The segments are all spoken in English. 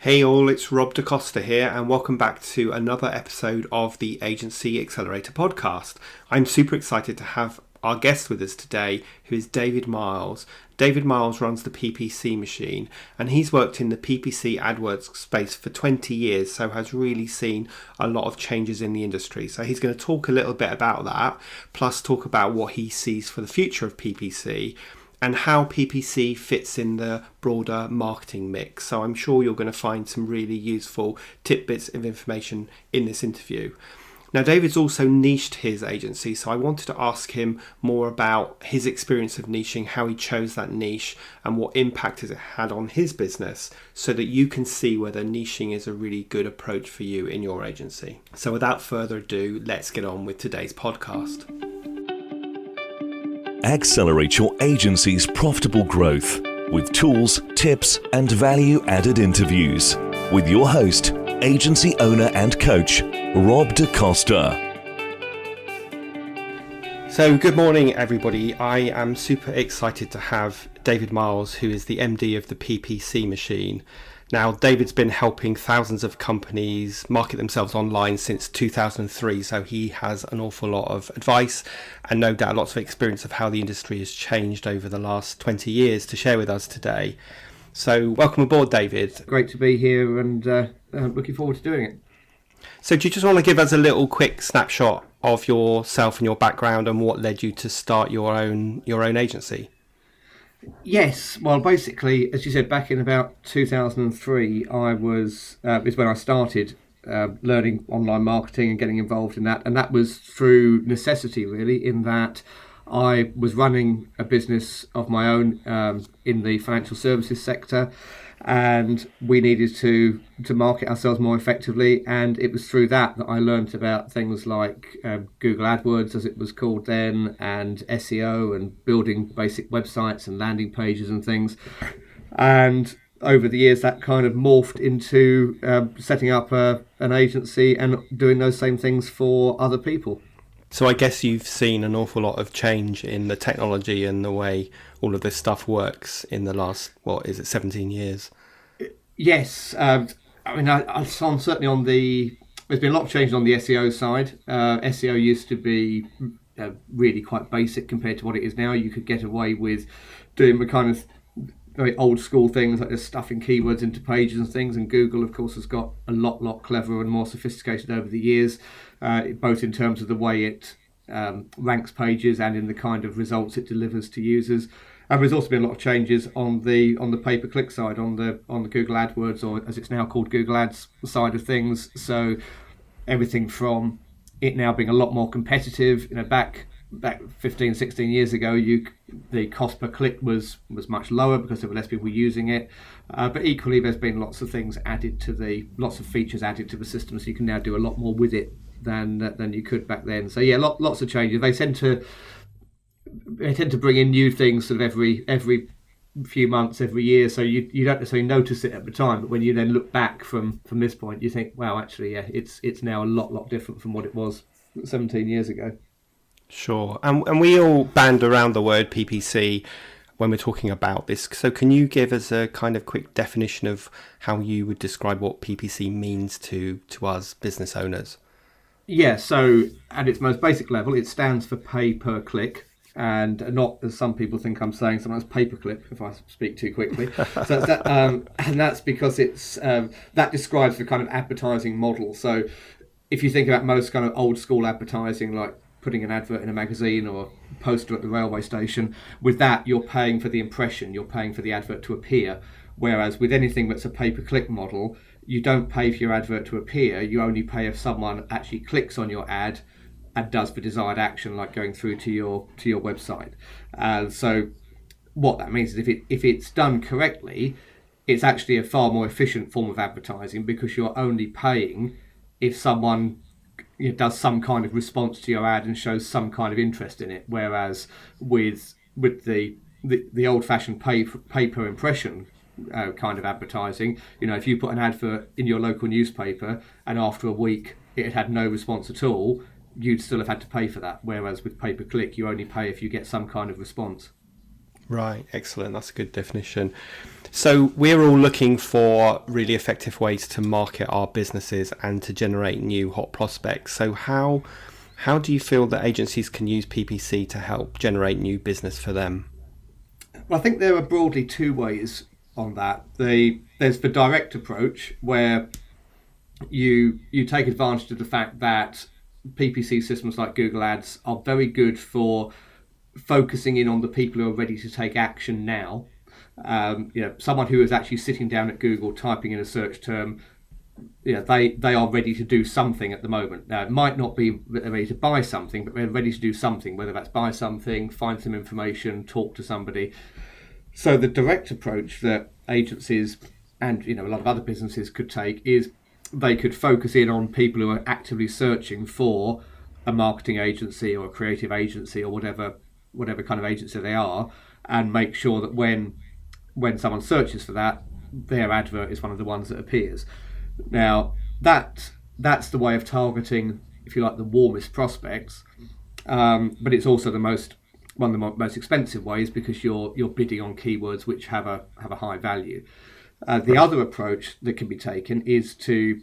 Hey all, it's Rob de Costa here, and welcome back to another episode of the Agency Accelerator podcast. I'm super excited to have our guest with us today, who is David Miles. David Miles runs the PPC Machine, and he's worked in the PPC AdWords space for 20 years, so has really seen a lot of changes in the industry. So he's going to talk a little bit about that, plus talk about what he sees for the future of PPC, and how PPC fits in the broader marketing mix. So I'm sure you're going to find some really useful tidbits of information in this interview. Now, David's also niched his agency, so I wanted to ask him more about his experience of niching, how he chose that niche, and what impact has it had on his business, so that you can see whether niching is a really good approach for you in your agency. So without further ado, let's get on with today's podcast. Accelerate your agency's profitable growth with tools, tips, and value-added interviews with your host, agency owner and coach, Rob de Costa. So good morning, everybody. I am super excited to have David Miles, who is the MD of the PPC Machine. Now, David's been helping thousands of companies market themselves online since 2003, so he has an awful lot of advice and no doubt lots of experience of how the industry has changed over the last 20 years to share with us today. So welcome aboard, David. Great to be here and looking forward to doing it. So do you just want to give us a little quick snapshot of yourself and your background and what led you to start your own agency? Yes, well, basically, as you said, back in about 2003, is when I started learning online marketing and getting involved in that. And that was through necessity, really, in that I was running a business of my own in the financial services sector, and we needed to market ourselves more effectively. And it was through that I learned about things like Google AdWords, as it was called then, and SEO, and building basic websites and landing pages and things. And over the years, that kind of morphed into setting up an agency and doing those same things for other people. So I guess you've seen an awful lot of change in the technology and the way all of this stuff works in the last, 17 years? Yes. I'm certainly on there's been a lot of change on the SEO side. SEO used to be really quite basic compared to what it is now. You could get away with doing the kind of very old school things like just stuffing keywords into pages and things, and Google of course has got a lot cleverer and more sophisticated over the years, both in terms of the way it ranks pages and in the kind of results it delivers to users. And there's also been a lot of changes on the pay-per-click side, on the Google AdWords, or as it's now called, Google Ads side of things. So everything from it now being a lot more competitive. Back 15, 16 years ago, the cost per click was much lower because there were less people using it. But equally, there's been lots of features added to the system, so you can now do a lot more with it than you could back then. So yeah, lots of changes. They tend to bring in new things sort of every few months, every year. So you don't necessarily notice it at the time, but when you then look back from this point, you think, wow, actually, yeah, it's now a lot different from what it was 17 years ago. Sure. And we all band around the word PPC when we're talking about this. So can you give us a kind of quick definition of how you would describe what PPC means to us business owners? Yeah, so at its most basic level, it stands for pay per click, and not, as some people think I'm saying, sometimes paperclip if I speak too quickly. So that, and that's because it's that describes the kind of advertising model. So if you think about most kind of old school advertising, like putting an advert in a magazine or a poster at the railway station, with that you're paying for the impression, you're paying for the advert to appear. Whereas with anything that's a pay-per-click model, you don't pay for your advert to appear, you only pay if someone actually clicks on your ad and does the desired action, like going through to your website. So what that means is if it's done correctly, it's actually a far more efficient form of advertising, because you're only paying if someone does some kind of response to your ad and shows some kind of interest in it. Whereas with the old-fashioned pay per impression kind of advertising, if you put an advert in your local newspaper and after a week it had no response at all, you'd still have had to pay for that. Whereas with pay-per-click, you only pay if you get some kind of response. Right, excellent. That's a good definition. So we're all looking for really effective ways to market our businesses and to generate new hot prospects. So how do you feel that agencies can use PPC to help generate new business for them? Well, I think there are broadly two ways on that. There's the direct approach where you take advantage of the fact that PPC systems like Google Ads are very good for focusing in on the people who are ready to take action now. Someone who is actually sitting down at Google typing in a search term, they are ready to do something at the moment. Now, it might not be that they're ready to buy something, but they're ready to do something, whether that's buy something, find some information, talk to somebody. So the direct approach that agencies and a lot of other businesses could take is they could focus in on people who are actively searching for a marketing agency or a creative agency or whatever kind of agency they are, and make sure that when someone searches for that, their advert is one of the ones that appears. Now, that's the way of targeting, if you like, the warmest prospects, but it's also one of the most expensive ways because you're bidding on keywords which have a high value. The other approach that can be taken is to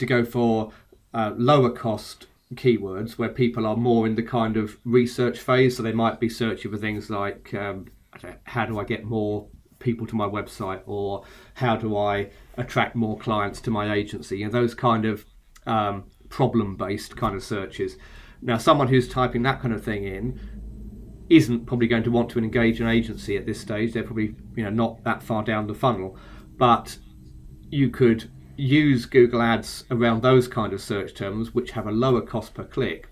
go for lower cost keywords where people are more in the kind of research phase. So they might be searching for things like how do I get more people to my website, or how do I attract more clients to my agency? Those kind of problem-based kind of searches. Now, someone who's typing that kind of thing in isn't probably going to want to engage an agency at this stage. They're probably not that far down the funnel, but you could use Google Ads around those kind of search terms which have a lower cost per click,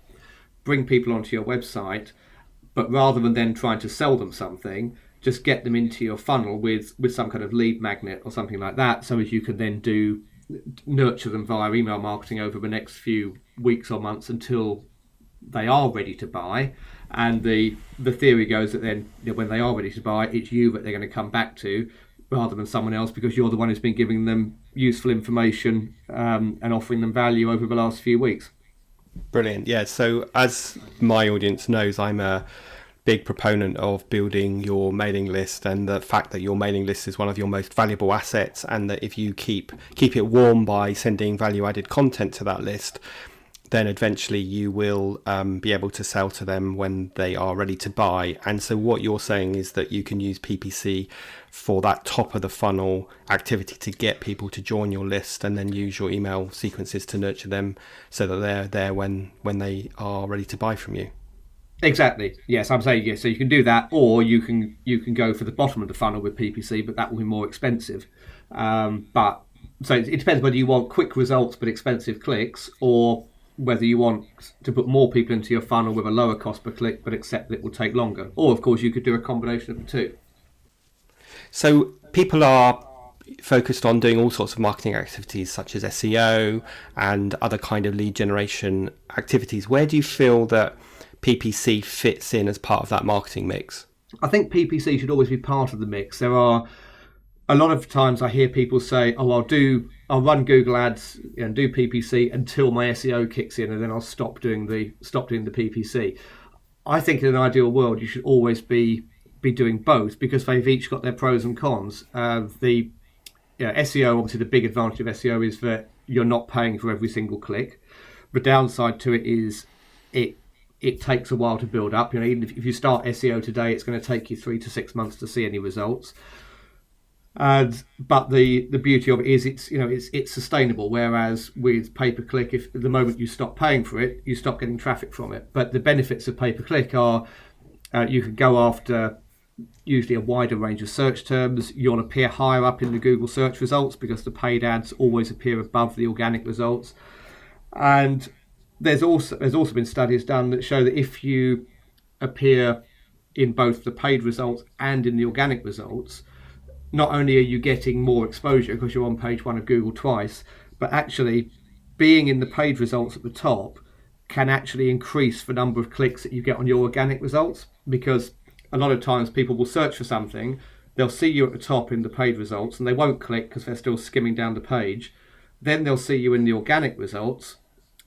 bring people onto your website, but rather than then trying to sell them something, just get them into your funnel with some kind of lead magnet or something like that, so as you can then nurture them via email marketing over the next few weeks or months until they are ready to buy. And the theory goes that then when they are ready to buy, it's you that they're going to come back to rather than someone else, because you're the one who's been giving them useful information and offering them value over the last few weeks. Brilliant. Yeah, so as my audience knows, I'm a big proponent of building your mailing list, and the fact that your mailing list is one of your most valuable assets, and that if you keep it warm by sending value added content to that list, then eventually you will be able to sell to them when they are ready to buy. And so what you're saying is that you can use PPC for that top of the funnel activity to get people to join your list, and then use your email sequences to nurture them so that they're there when they are ready to buy from you. Exactly. Yes, I'm saying yes. So you can do that, or you can go for the bottom of the funnel with PPC, but that will be more expensive. But so it depends whether you want quick results but expensive clicks, or whether you want to put more people into your funnel with a lower cost per click but accept that it will take longer. Or of course you could do a combination of the two. So people are focused on doing all sorts of marketing activities such as SEO and other kind of lead generation activities. Where do you feel that PPC fits in as part of that marketing mix? I think PPC should always be part of the mix. There are a lot of times I hear people say, I'll run Google Ads and do PPC until my SEO kicks in, and then I'll stop doing the PPC. I think in an ideal world you should always be doing both, because they've each got their pros and cons. SEO, obviously the big advantage of SEO is that you're not paying for every single click. The downside to it is it takes a while to build up. Even if you start SEO today, it's going to take you 3 to 6 months to see any results. But the beauty of it is it's sustainable. Whereas with pay-per-click, if the moment you stop paying for it, you stop getting traffic from it. But the benefits of pay-per-click are you can go after usually a wider range of search terms. You'll appear higher up in the Google search results because the paid ads always appear above the organic results. And there's also been studies done that show that if you appear in both the paid results and in the organic results, not only are you getting more exposure because you're on page 1 of Google twice, but actually being in the paid results at the top can actually increase the number of clicks that you get on your organic results, because a lot of times people will search for something, they'll see you at the top in the paid results and they won't click because they're still skimming down the page. Then they'll see you in the organic results,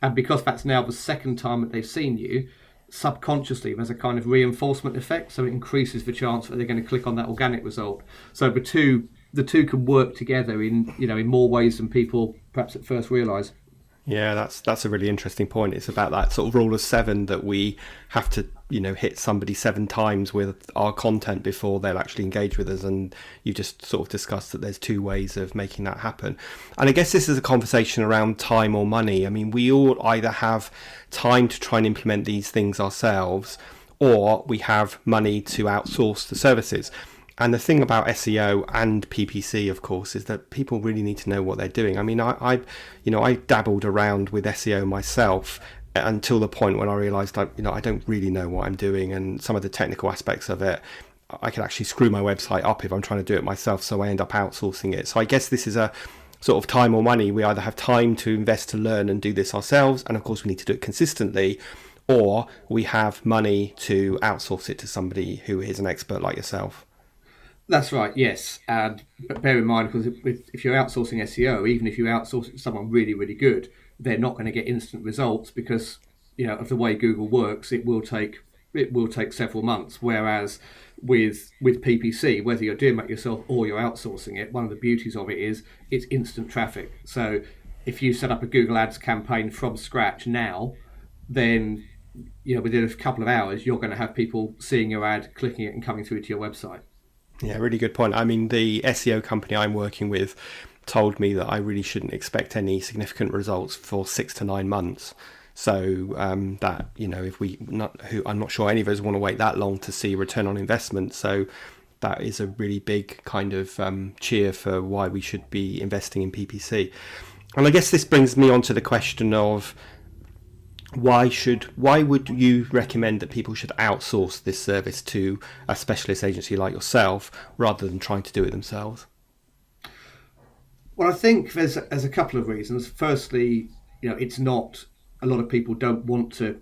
and because that's now the second time that they've seen you, subconsciously there's a kind of reinforcement effect, so it increases the chance that they're going to click on that organic result. So the two can work together in more ways than people perhaps at first realise. Yeah, that's a really interesting point. It's about that sort of rule of 7, that we have to, hit somebody 7 times with our content before they'll actually engage with us. And you just sort of discussed that there's 2 ways of making that happen. And I guess this is a conversation around time or money. I mean, we all either have time to try and implement these things ourselves, or we have money to outsource the services. And the thing about SEO and PPC, of course, is that people really need to know what they're doing. I mean, I dabbled around with SEO myself until the point when I realised I don't really know what I'm doing, and some of the technical aspects of it, I could actually screw my website up if I'm trying to do it myself. So I end up outsourcing it. So I guess this is a sort of time or money. We either have time to invest to learn and do this ourselves, and of course we need to do it consistently, or we have money to outsource it to somebody who is an expert like yourself. That's right, yes. But bear in mind, because if you're outsourcing SEO, even if you outsource it to someone really, really good, they're not going to get instant results because, of the way Google works, it will take several months. Whereas with PPC, whether you're doing it yourself or you're outsourcing it, one of the beauties of it is it's instant traffic. So if you set up a Google Ads campaign from scratch now, then within a couple of hours, you're going to have people seeing your ad, clicking it and coming through to your website. Yeah, really good point. I mean, the SEO company I'm working with told me that I really shouldn't expect any significant results for 6 to 9 months. So that, I'm not sure any of us want to wait that long to see return on investment. So that is a really big kind of cheer for why we should be investing in PPC. And I guess this brings me on to the question of why would you recommend that people should outsource this service to a specialist agency like yourself rather than trying to do it themselves? Well, I think there's a couple of reasons. Firstly, it's not, a lot of people don't want to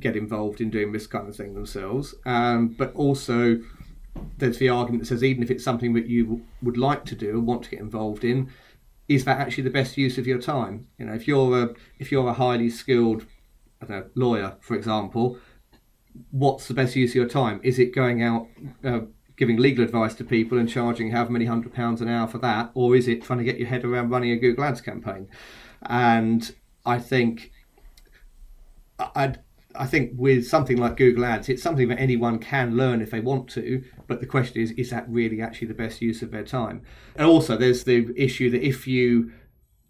get involved in doing this kind of thing themselves. But also there's the argument that says even if it's something that you would like to do and want to get involved in, is that actually the best use of your time? If you're a highly skilled lawyer, for example, what's the best use of your time? Is it going out giving legal advice to people and charging however many £100 an hour for that, or is it trying to get your head around running a Google Ads campaign? And I think with something like Google Ads, it's something that anyone can learn if they want to, but the question is that really actually the best use of their time? And also there's the issue that if you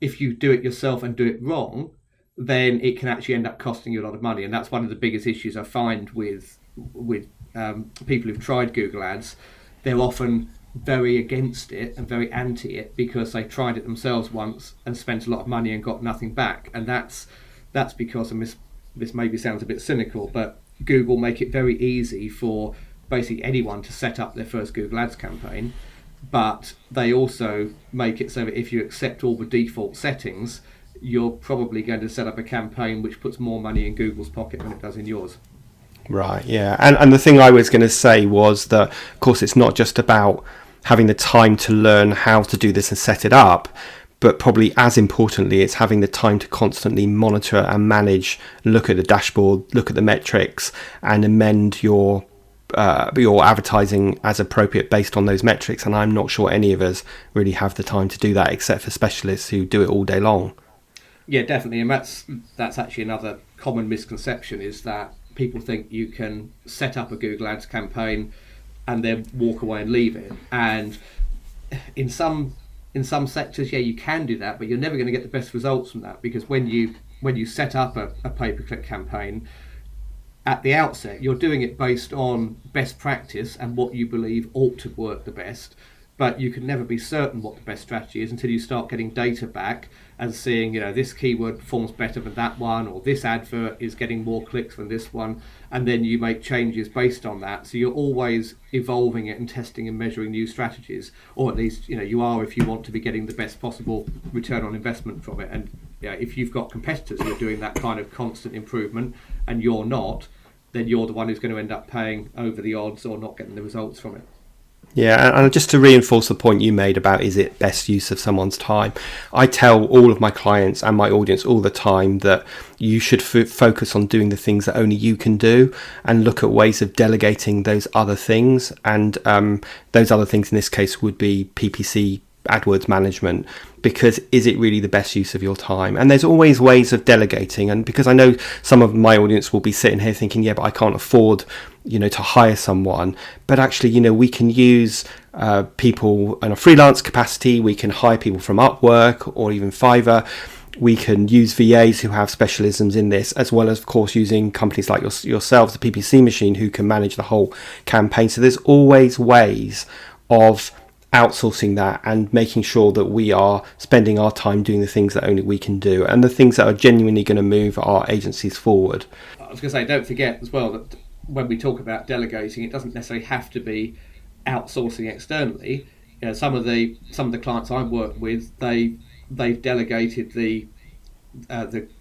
do it yourself and do it wrong, then it can actually end up costing you a lot of money. And that's one of the biggest issues I find with people who've tried Google Ads. They're often very against it and very anti it because they tried it themselves once and spent a lot of money and got nothing back. And that's because, and this maybe sounds a bit cynical, but Google make it very easy for basically anyone to set up their first Google Ads campaign. But they also make it so that if you accept all the default settings, you're probably going to set up a campaign which puts more money in Google's pocket than it does in yours. Right, yeah. And the thing I was going to say was that, of course, it's not just about having the time to learn how to do this and set it up, but probably as importantly, it's having the time to constantly monitor and manage, look at the dashboard, look at the metrics, and amend your advertising as appropriate based on those metrics. And I'm not sure any of us really have the time to do that, except for specialists who do it all day long. Yeah, definitely. And that's actually another common misconception, is that people think you can set up a Google Ads campaign and then walk away and leave it. And in some sectors, yeah, you can do that, but you're never going to get the best results from that, because when you set up a pay-per-click campaign, at the outset, you're doing it based on best practice and what you believe ought to work the best. But you can never be certain what the best strategy is until you start getting data back and seeing, this keyword performs better than that one, or this advert is getting more clicks than this one, and then you make changes based on that. So you're always evolving it and testing and measuring new strategies, or at least you are, if you want to be getting the best possible return on investment from it. And if you've got competitors who are doing that kind of constant improvement and you're not, then you're the one who's going to end up paying over the odds or not getting the results from it. Yeah, and just to reinforce the point you made about is it best use of someone's time, I tell all of my clients and my audience all the time that you should focus on doing the things that only you can do and look at ways of delegating those other things. And those other things in this case would be PPC, AdWords management, because is it really the best use of your time? And there's always ways of delegating, and because I know some of my audience will be sitting here thinking, yeah, but I can't afford to hire someone. But actually, we can use people in a freelance capacity. We can hire people from Upwork or even Fiverr. We can use VAs who have specialisms in this, as well as, of course, using companies like yourselves, the PPC Machine, who can manage the whole campaign. So there's always ways of outsourcing that and making sure that we are spending our time doing the things that only we can do and the things that are genuinely going to move our agencies forward. I was going to say, don't forget as well that when we talk about delegating, it doesn't necessarily have to be outsourcing externally. Some of the clients I've worked with, they've delegated the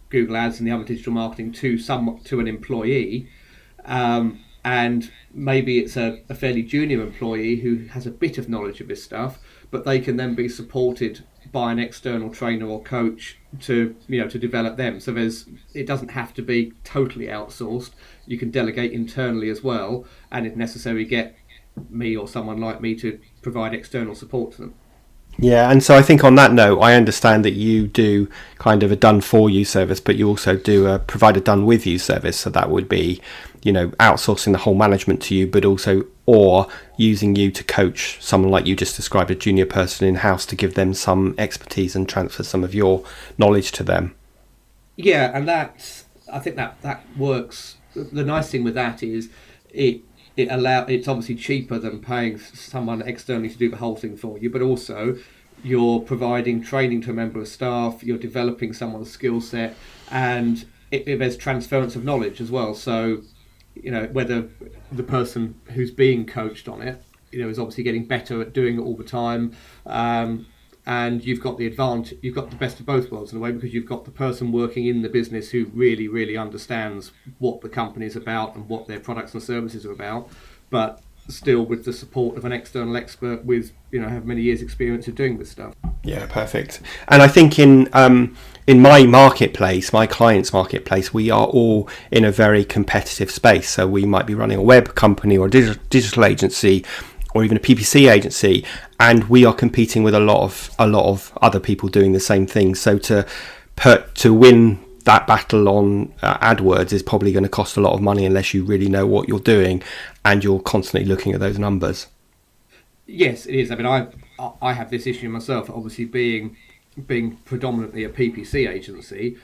Google Ads and the other digital marketing to an employee, and maybe it's a fairly junior employee who has a bit of knowledge of this stuff, but they can then be supported by an external trainer or coach to develop them. So it doesn't have to be totally outsourced. You can delegate internally as well, and if necessary, get me or someone like me to provide external support to them. Yeah, and so I think on that note, I understand that you do kind of a done for you service, but you also do provide a done with you service. So that would be, outsourcing the whole management to you, but also or using you to coach someone like you just described, a junior person in house, to give them some expertise and transfer some of your knowledge to them. Yeah, and I think that works. The nice thing with that is it's obviously cheaper than paying someone externally to do the whole thing for you, but also you're providing training to a member of staff, you're developing someone's skill set, and there's transference of knowledge as well. So, whether the person who's being coached on it, is obviously getting better at doing it all the time, and you've got the advantage, you've got the best of both worlds in a way, because you've got the person working in the business who really, really understands what the company is about and what their products and services are about, but still with the support of an external expert with have many years experience of doing this stuff. Yeah, perfect. And I think in my marketplace, my client's marketplace, we are all in a very competitive space. So we might be running a web company or a digital agency or even a PPC agency, and we are competing with a lot of other people doing the same thing. So to win that battle on AdWords is probably going to cost a lot of money unless you really know what you're doing and you're constantly looking at those numbers. Yes, it is. I mean, I have this issue myself. Obviously, being predominantly a PPC agency,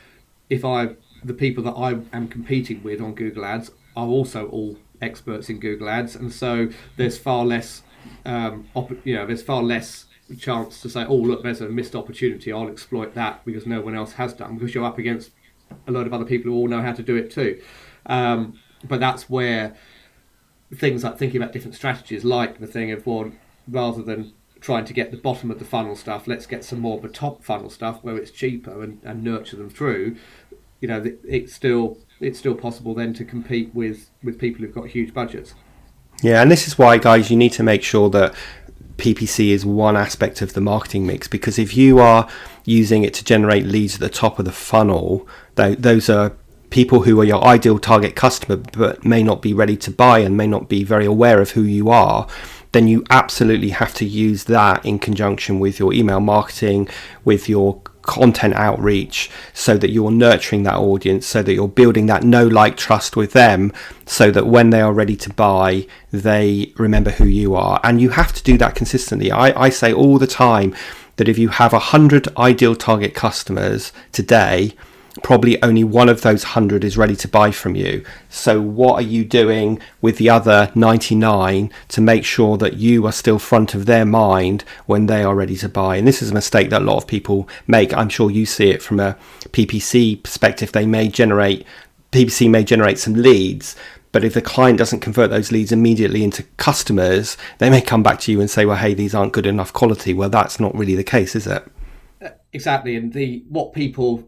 the people that I am competing with on Google Ads are also all experts in Google Ads, and so there's far less, there's far less chance to say, oh look, there's a missed opportunity, I'll exploit that because no one else has done, because you're up against a load of other people who all know how to do it too. But that's where things like thinking about different strategies, like the thing of, well, rather than trying to get the bottom of the funnel stuff, let's get some more of the top funnel stuff where it's cheaper and nurture them through. It's still possible then to compete with people who've got huge budgets. Yeah, and this is why, guys, you need to make sure that PPC is one aspect of the marketing mix, because if you are using it to generate leads at the top of the funnel, those are people who are your ideal target customer but may not be ready to buy and may not be very aware of who you are, then you absolutely have to use that in conjunction with your email marketing, with your content outreach, so that you're nurturing that audience, so that you're building that know, like, trust with them, so that when they are ready to buy, they remember who you are. And you have to do that consistently. I say all the time that if you have 100 ideal target customers today, probably only one of those 100 is ready to buy from you. So what are you doing with the other 99 to make sure that you are still front of their mind when they are ready to buy? And this is a mistake that a lot of people make. I'm sure you see it from a PPC perspective. PPC may generate some leads, but if the client doesn't convert those leads immediately into customers, they may come back to you and say, well, hey, these aren't good enough quality. Well, that's not really the case, is it? Exactly. And what people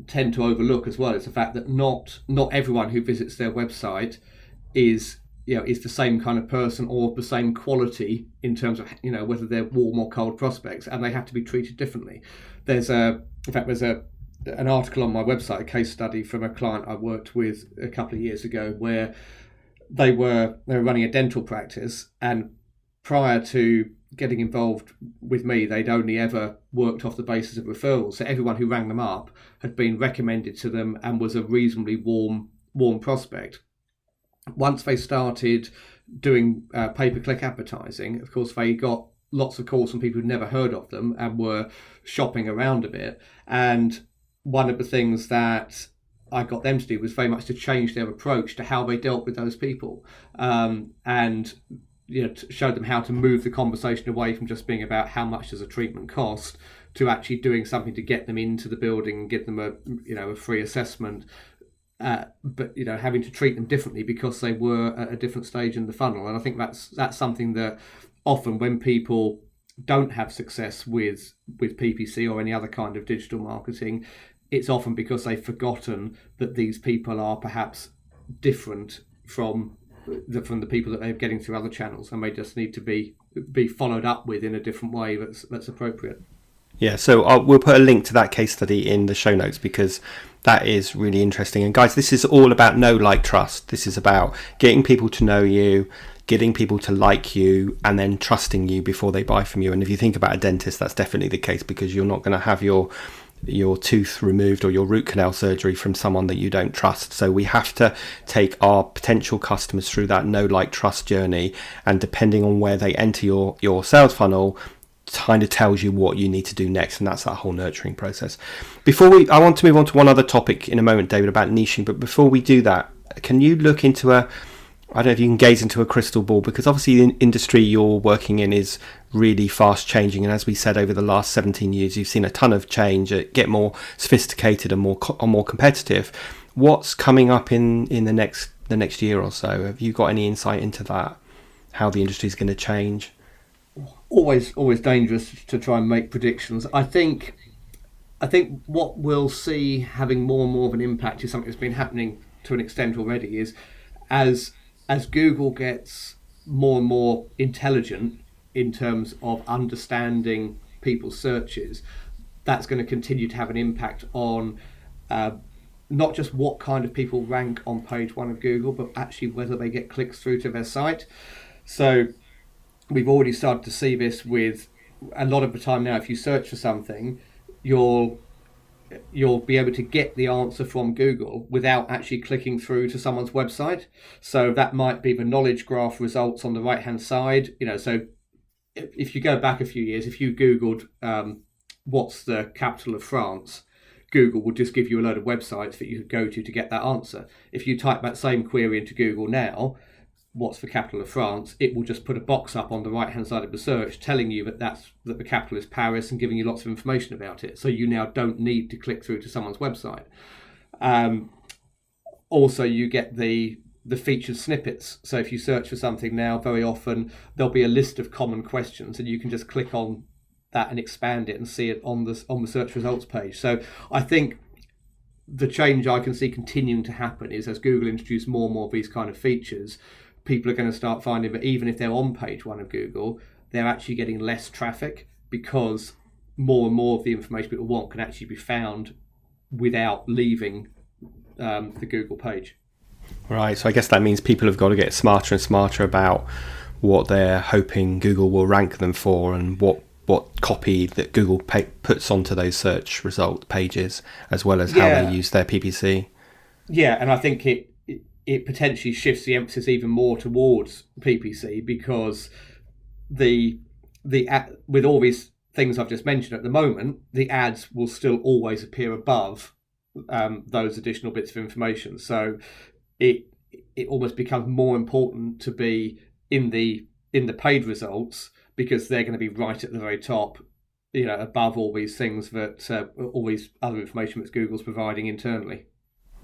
tend to overlook as well is the fact that not everyone who visits their website is is the same kind of person or the same quality in terms of whether they're warm or cold prospects, and they have to be treated differently. There's an article on my website, a case study from a client I worked with a couple of years ago, where they were running a dental practice, and prior to getting involved with me, they'd only ever worked off the basis of referrals. So everyone who rang them up had been recommended to them and was a reasonably warm prospect. Once they started doing pay-per-click advertising, of course, they got lots of calls from people who'd never heard of them and were shopping around a bit. And one of the things that I got them to do was very much to change their approach to how they dealt with those people, and to show them how to move the conversation away from just being about how much does a treatment cost to actually doing something to get them into the building and get them a free assessment. But having to treat them differently because they were at a different stage in the funnel. And I think that's something that often when people don't have success with PPC or any other kind of digital marketing, it's often because they've forgotten that these people are perhaps different from the people that they're getting through other channels, and they just need to be followed up with in a different way that's appropriate. Yeah, so we'll put a link to that case study in the show notes, because that is really interesting. And guys, this is all about know, like, trust. This is about getting people to know you, getting people to like you, and then trusting you before they buy from you. And if you think about a dentist, that's definitely the case, because you're not going to have your tooth removed or your root canal surgery from someone that you don't trust. So we have to take our potential customers through that know, like, trust journey, and depending on where they enter your sales funnel, kind of tells you what you need to do next, and that's that whole nurturing process. I want to move on to one other topic in a moment, David, about niching, but before we do that, can you look into I don't know if you can gaze into a crystal ball, because obviously the industry you're working in is really fast changing, and as we said, over the last 17 years you've seen a ton of change, get more sophisticated and more competitive. What's coming up in the next year or so? Have you got any insight into that, how the industry is going to change? Always dangerous to try and make predictions. I think what we'll see having more and more of an impact is something that's been happening to an extent already, is as Google gets more and more intelligent in terms of understanding people's searches, that's going to continue to have an impact on not just what kind of people rank on page one of Google, but actually whether they get clicks through to their site. So we've already started to see this with a lot of the time now. If you search for something, you'll be able to get the answer from Google without actually clicking through to someone's website. So that might be the knowledge graph results on the right hand side. So if you go back a few years, if you Googled what's the capital of France, Google will just give you a load of websites that you could go to get that answer. If you type that same query into Google now, what's the capital of France, it will just put a box up on the right hand side of the search telling you that the capital is Paris and giving you lots of information about it. So you now don't need to click through to someone's website. Also, you get the featured snippets. So if you search for something now, very often there'll be a list of common questions, and you can just click on that and expand it and see it on the search results page. So I think the change I can see continuing to happen is, as Google introduce more and more of these kind of features, people are going to start finding that even if they're on page one of Google, they're actually getting less traffic, because more and more of the information people want can actually be found without leaving the Google page. Right, so I guess that means people have got to get smarter and smarter about what they're hoping Google will rank them for, and what copy that Google puts onto those search result pages, as well as how they use their PPC. Yeah, and I think it potentially shifts the emphasis even more towards PPC, because with all these things I've just mentioned at the moment, the ads will still always appear above those additional bits of information. So it almost becomes more important to be in the paid results, because they're going to be right at the very top, above all these things that all these other information that Google's providing internally.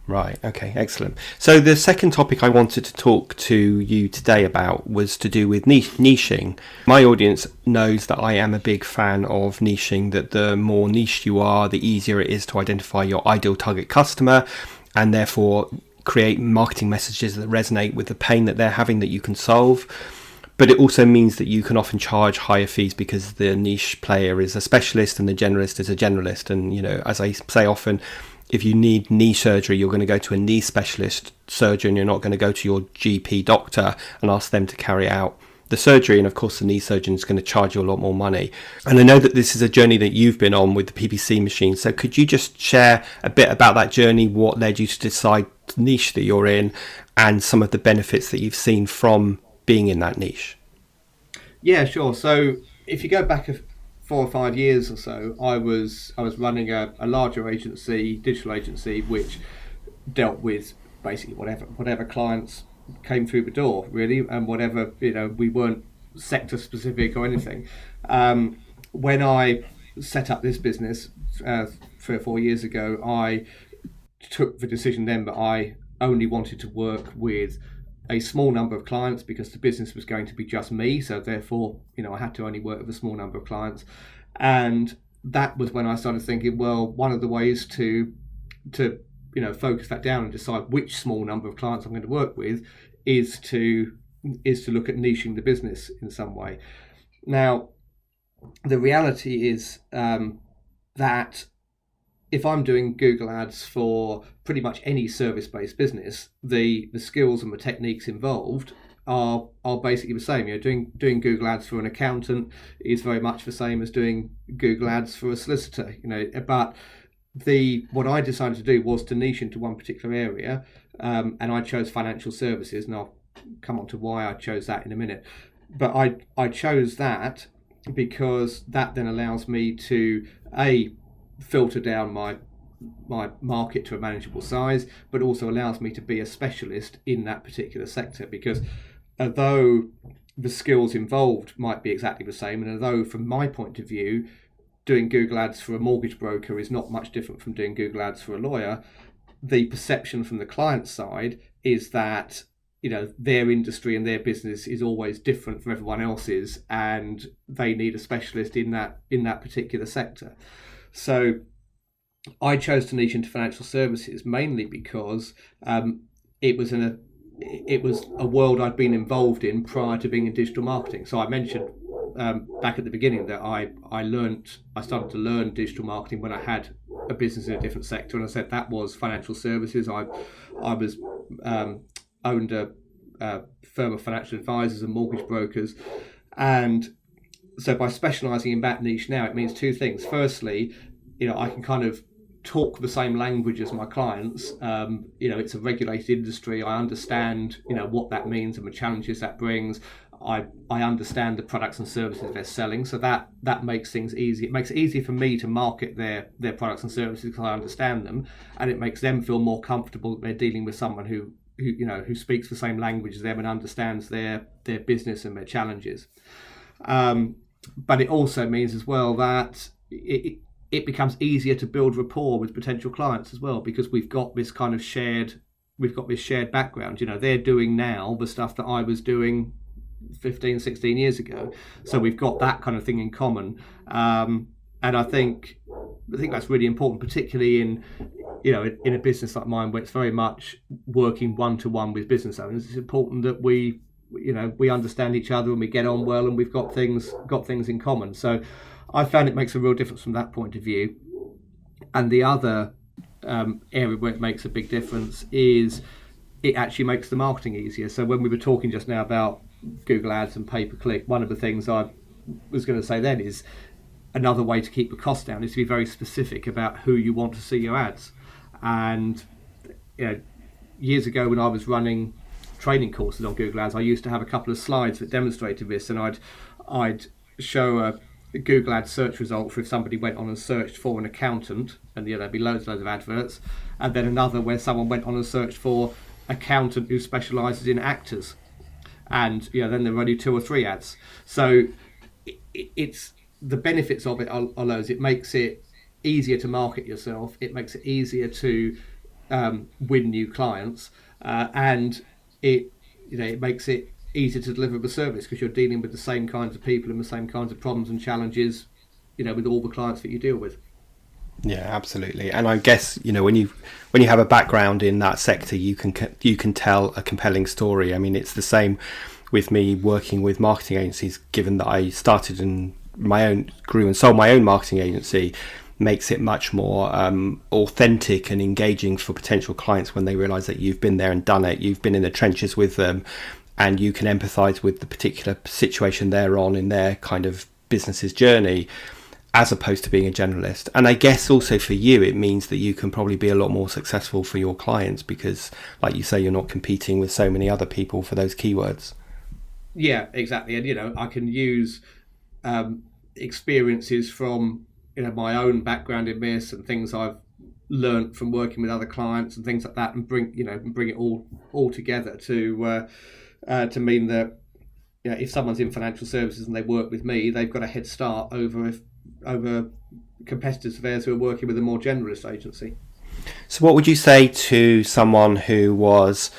Right, okay, excellent. So the second topic I wanted to talk to you today about was to do with niching. My audience knows that I am a big fan of niching, that the more niche you are, the easier it is to identify your ideal target customer, and therefore create marketing messages that resonate with the pain that they're having that you can solve. But it also means that you can often charge higher fees because the niche player is a specialist and the generalist is a generalist. And, you know, as I say often, if you need knee surgery, you're going to go to a knee specialist surgeon. You're not going to go to your GP doctor and ask them to carry out the surgery. And of course, the knee surgeon is going to charge you a lot more money. And I know that this is a journey that you've been on with the PPC machine. So could you just share a bit about that journey, what led you to decide the niche that you're in, and some of the benefits that you've seen from being in that niche? Yeah, sure. So if you go back 4 or 5 years or so, I was running a larger agency, digital agency, which dealt with basically whatever clients came through the door, really, and whatever, you know, we weren't sector specific or anything. When I set up this business 3 or 4 years ago, I took the decision then that I only wanted to work with a small number of clients because the business was going to be just me. So therefore, you know, I had to only work with a small number of clients. And that was when I started thinking, well, one of the ways to you know, focus that down and decide which small number of clients I'm going to work with is to look at niching the business in some way. Now, the reality is that if I'm doing Google ads for pretty much any service-based business, the skills and the techniques involved are basically the same. You know, doing Google ads for an accountant is very much the same as doing Google ads for a solicitor. You know, but what I decided to do was to niche into one particular area, and I chose financial services, and I'll come on to why I chose that in a minute. But I chose that because that then allows me to filter down my market to a manageable size, but also allows me to be a specialist in that particular sector, because although the skills involved might be exactly the same, and although from my point of view doing Google ads for a mortgage broker is not much different from doing Google ads for a lawyer, the perception from the client side is that, you know, their industry and their business is always different from everyone else's, and they need a specialist in that particular sector. So I chose to niche into financial services mainly because it was a world I'd been involved in prior to being in digital marketing. So I mentioned back at the beginning that I started to learn digital marketing when I had a business in a different sector, and I said that was financial services. I was owned a firm of financial advisors and mortgage brokers, and so by specialising in that niche now, it means two things. Firstly, you know, I can kind of talk the same language as my clients. You know, it's a regulated industry. I understand, you know, what that means and the challenges that brings. I understand the products and services they're selling, so that makes things easy. It makes it easier for me to market their products and services because I understand them, and it makes them feel more comfortable that they're dealing with someone who who speaks the same language as them and understands their business and their challenges. But it also means as well that it becomes easier to build rapport with potential clients as well, because we've got this kind of shared background. You know, they're doing now the stuff that I was doing 15, 16 years ago. So we've got that kind of thing in common. And I think that's really important, particularly in a business like mine where it's very much working one-to-one with business owners. It's important that we understand each other and we get on well and we've got things in common. So I found it makes a real difference from that point of view. And the other area where it makes a big difference is it actually makes the marketing easier. So when we were talking just now about Google Ads and pay-per-click, one of the things I was going to say then is another way to keep the cost down is to be very specific about who you want to see your ads. And years ago when I was running training courses on Google Ads, I used to have a couple of slides that demonstrated this, and I'd show a Google Ads search result for if somebody went on and searched for an accountant, and there'd be loads of adverts, and then another where someone went on and searched for accountant who specialises in actors, and then there were only 2 or 3 ads. So it's the benefits of it are loads. It makes it easier to market yourself. It makes it easier to win new clients, and it makes it easier to deliver the service because you're dealing with the same kinds of people and the same kinds of problems and challenges, with all the clients that you deal with. Yeah, absolutely. And I guess, when you have a background in that sector, you can tell a compelling story. I mean, it's the same with me working with marketing agencies, given that I started in grew and sold my own marketing agency, makes it much more authentic and engaging for potential clients when they realize that you've been there and done it, you've been in the trenches with them, and you can empathize with the particular situation they're on in their kind of business's journey, as opposed to being a generalist. And I guess also for you, it means that you can probably be a lot more successful for your clients because, like you say, you're not competing with so many other people for those keywords. Yeah, exactly. And, I can use experiences from, my own background in this and things I've learned from working with other clients and things like that, and bring it all together to mean that, if someone's in financial services and they work with me, they've got a head start over competitors of theirs who are working with a more generalist agency. So what would you say to someone who was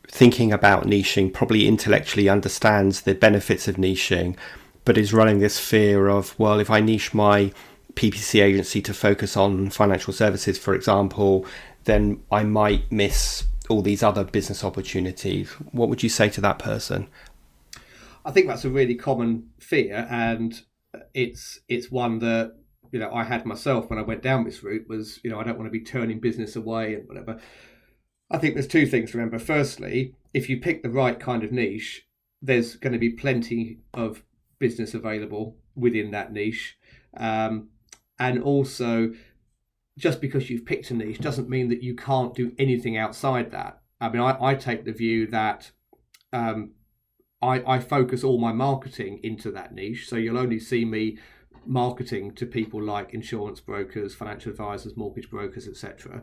thinking about niching, probably intellectually understands the benefits of niching, but is running this fear of, well, if I niche my PPC agency to focus on financial services, for example, then I might miss all these other business opportunities. What would you say to that person? I think that's a really common fear, and it's one that I had myself when I went down this route. Was I don't want to be turning business away and whatever. I think there's two things to remember. Firstly, if you pick the right kind of niche, there's going to be plenty of business available within that niche. And also, just because you've picked a niche doesn't mean that you can't do anything outside that. I mean, I take the view that I focus all my marketing into that niche. So you'll only see me marketing to people like insurance brokers, financial advisors, mortgage brokers, etc.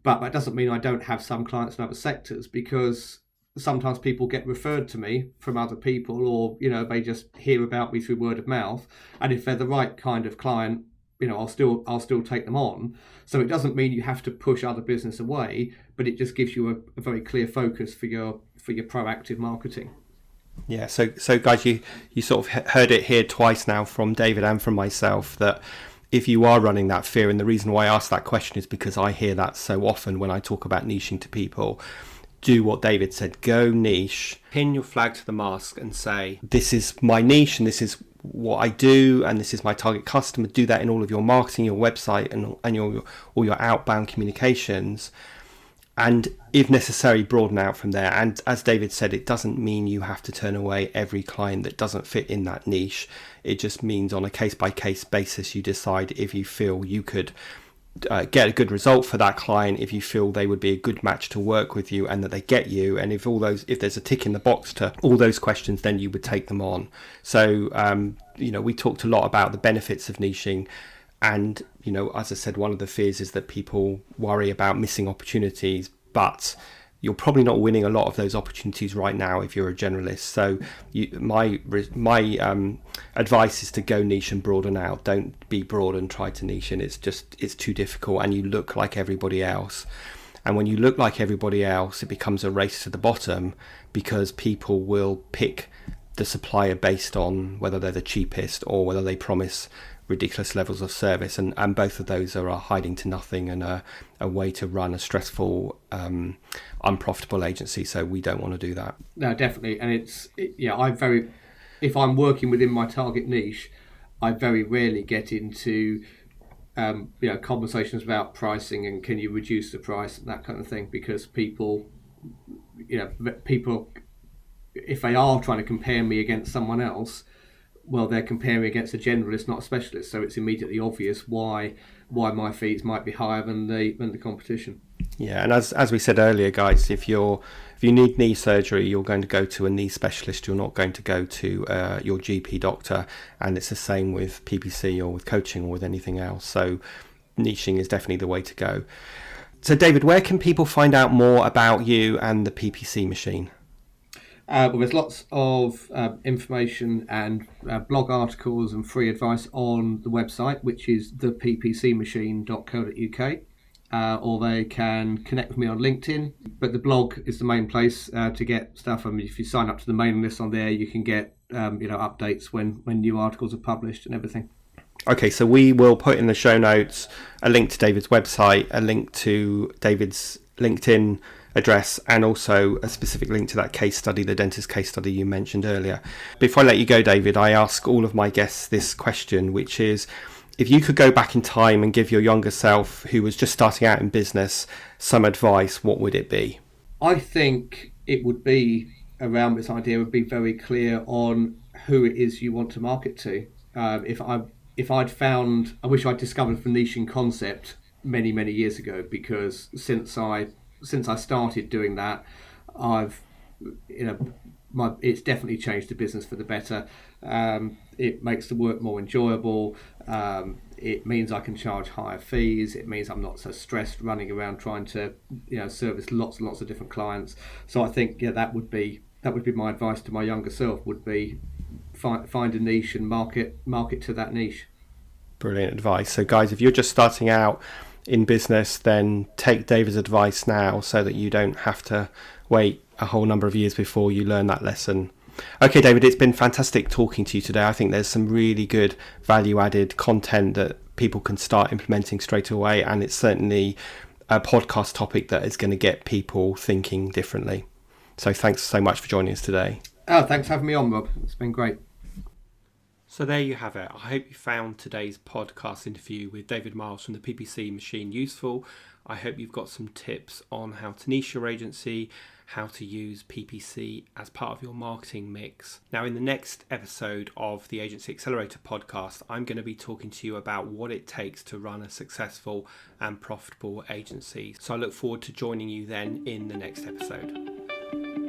But that doesn't mean I don't have some clients in other sectors, because sometimes people get referred to me from other people, or they just hear about me through word of mouth. And if they're the right kind of client, I'll still take them on. So it doesn't mean you have to push other business away, but it just gives you a very clear focus for your proactive marketing. Yeah, so guys, you sort of heard it here twice now from David and from myself, that if you are running that fear, and the reason why I ask that question is because I hear that so often when I talk about niching to people, do what David said, go niche, pin your flag to the mast and say, this is my niche and this is what I do and this is my target customer. Do that in all of your marketing, your website and all your outbound communications. And if necessary, broaden out from there. And as David said, it doesn't mean you have to turn away every client that doesn't fit in that niche. It just means on a case-by-case basis, you decide if you feel you could get a good result for that client, if you feel they would be a good match to work with you and that they get you. And if there's a tick in the box to all those questions, then you would take them on. So, we talked a lot about the benefits of niching. And, as I said, one of the fears is that people worry about missing opportunities, but you're probably not winning a lot of those opportunities right now if you're a generalist. So my advice is to go niche and broaden out. Don't be broad and try to niche, and it's too difficult and you look like everybody else. And when you look like everybody else, it becomes a race to the bottom, because people will pick the supplier based on whether they're the cheapest or whether they promise ridiculous levels of service, and both of those are hiding to nothing and a way to run a stressful, unprofitable agency. So we don't want to do that. No, definitely. And if I'm working within my target niche, I very rarely get into conversations about pricing and can you reduce the price and that kind of thing, because people, if they are trying to compare me against someone else, well, they're comparing against a generalist, not a specialist. So it's immediately obvious why my fees might be higher than the competition. Yeah, and as we said earlier, guys, if you need knee surgery, you're going to go to a knee specialist. You're not going to go to your GP doctor. And it's the same with PPC or with coaching or with anything else. So niching is definitely the way to go. So David, where can people find out more about you and the PPC machine? Well, there's lots of information and blog articles and free advice on the website, which is theppcmachine.co.uk, or they can connect with me on LinkedIn. But the blog is the main place to get stuff. I mean, if you sign up to the mailing list on there, you can get updates when new articles are published and everything. Okay, so we will put in the show notes a link to David's website, a link to David's LinkedIn address, and also a specific link to that case study, the dentist case study you mentioned earlier. Before I let you go, David, I ask all of my guests this question, which is, if you could go back in time and give your younger self, who was just starting out in business, some advice, what would it be? I think it would be around this idea of being very clear on who it is you want to market to. If I'd found, I wish I'd discovered the niching concept many, many years ago, because since I started doing that, it's definitely changed the business for the better. It makes the work more enjoyable. It means I can charge higher fees. It means I'm not so stressed running around trying to, service lots and lots of different clients. So I think, that would be my advice to my younger self, would be find a niche and market to that niche. Brilliant advice. So guys, if you're just starting out in business, then take David's advice now so that you don't have to wait a whole number of years before you learn that lesson. Okay, David, it's been fantastic talking to you today. I think there's some really good value-added content that people can start implementing straight away, and it's certainly a podcast topic that is going to get people thinking differently. So thanks so much for joining us today. Oh, thanks for having me on, Rob. It's been great. So there you have it. I hope you found today's podcast interview with David Miles from the PPC Machine useful. I hope you've got some tips on how to niche your agency, how to use PPC as part of your marketing mix. Now, in the next episode of the Agency Accelerator podcast, I'm going to be talking to you about what it takes to run a successful and profitable agency. So I look forward to joining you then in the next episode.